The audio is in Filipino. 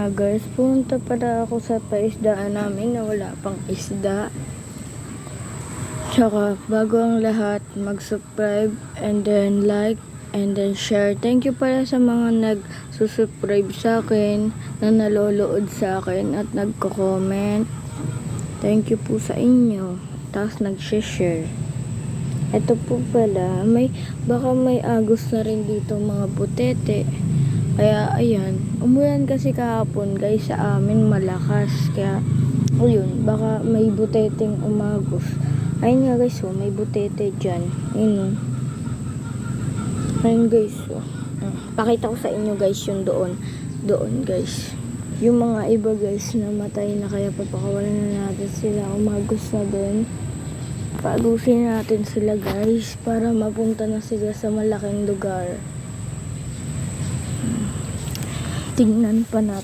nga guys, punta pala ako sa paisdaan namin na wala pang isda. Tsaka bago ang lahat, mag-subscribe and then like and then share. Thank you pala sa mga nag-subscribe sa akin, na nalolood sa akin at nagko-comment. Thank you po sa inyo. Tapos nag-share. Ito po pala, baka may agos na rin dito mga butete. Kaya ayan, umulan kasi kahapon guys sa amin malakas. Kaya ayun, baka may buteteng umagos. Ayun nga guys, may butete dyan. Ayun. Ayun guys. Pakita ko sa inyo guys yung doon. Doon guys. Yung mga iba guys namatay na, kaya papakawalan na natin sila. Umagos na doon. Paagusin natin sila guys para mapunta na sila sa malaking lugar. Tingnan pa natin.